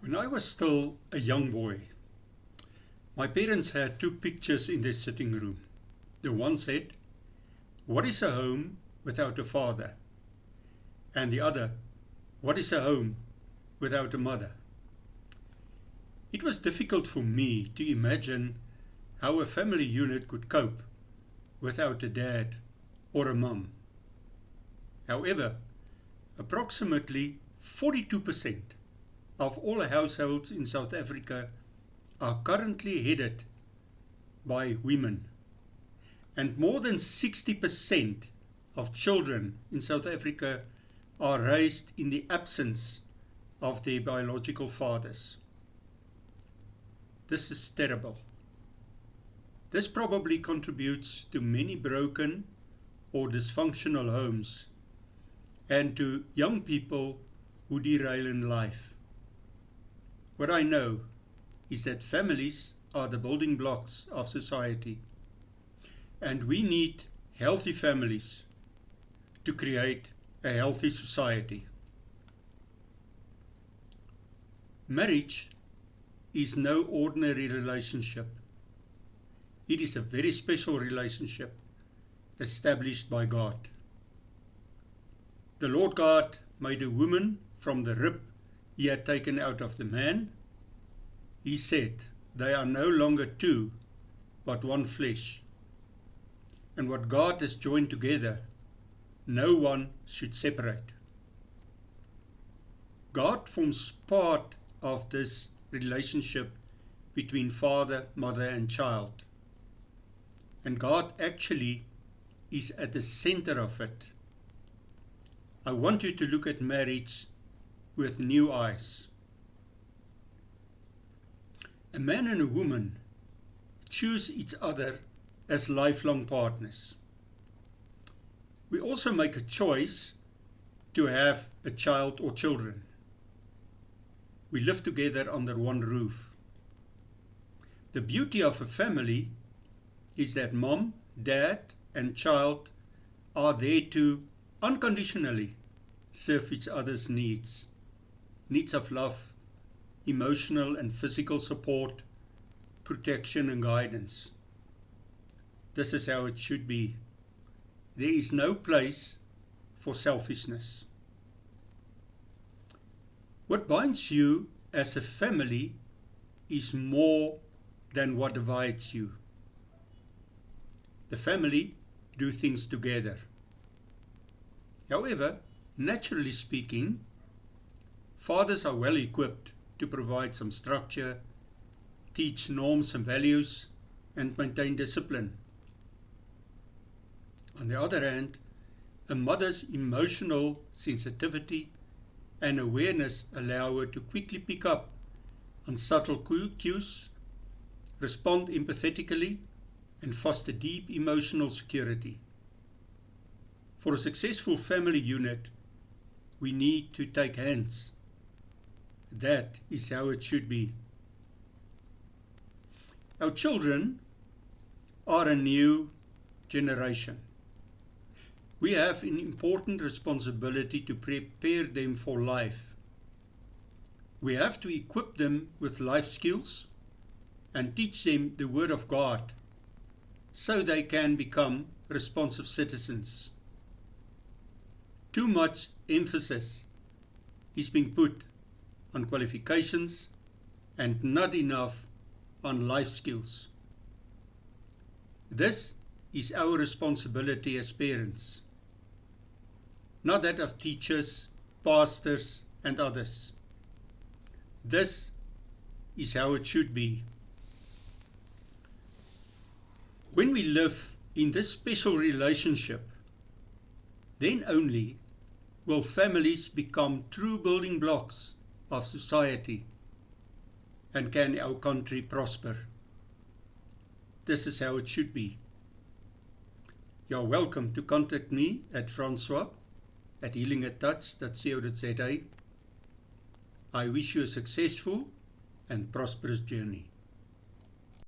When I was still a young boy, my parents had two pictures in their sitting room. The one said, "What is a home without a father?" And the other, "What is a home without a mother?" It was difficult for me to imagine how a family unit could cope without a dad or a mum. However, approximately 42% of all households in South Africa are currently headed by women, and more than 60% of children in South Africa are raised in the absence of their biological fathers. This is terrible. This probably contributes to many broken or dysfunctional homes and to young people who derail in life. What I know is that families are the building blocks of society, and we need healthy families to create a healthy society. Marriage is no ordinary relationship. It is a very special relationship established by God. The Lord God made a woman from the rib He had taken out of the man. He said, "They are no longer two, but one flesh." And what God has joined together, no one should separate. God forms part of this relationship between father, mother, and child. And God actually is at the center of it. I want you to look at marriage with new eyes. A man and a woman choose each other as lifelong partners. We also make a choice to have a child or children. We live together under one roof. The beauty of a family is that mom, dad, and child are there to unconditionally serve each other's needs of love, emotional and physical support, protection and guidance. This is how it should be. There is no place for selfishness. What binds you as a family is more than what divides you. The family do things together. However, naturally speaking, fathers are well equipped to provide some structure, teach norms and values, and maintain discipline. On the other hand, a mother's emotional sensitivity and awareness allow her to quickly pick up on subtle cues, respond empathetically, and foster deep emotional security. For a successful family unit, we need to take hands. That is how it should be. Our children are a new generation. We have an important responsibility to prepare them for life. We have to equip them with life skills and teach them the Word of God so they can become responsive citizens. Too much emphasis is being put on qualifications and not enough on life skills. This is our responsibility as parents, not that of teachers, pastors, and others. This is how it should be. When we live in this special relationship, then only will families become true building blocks of society and can our country prosper. This is how it should be. You're welcome to contact me at francois@healingatouch.co.za. I wish you a successful and prosperous journey.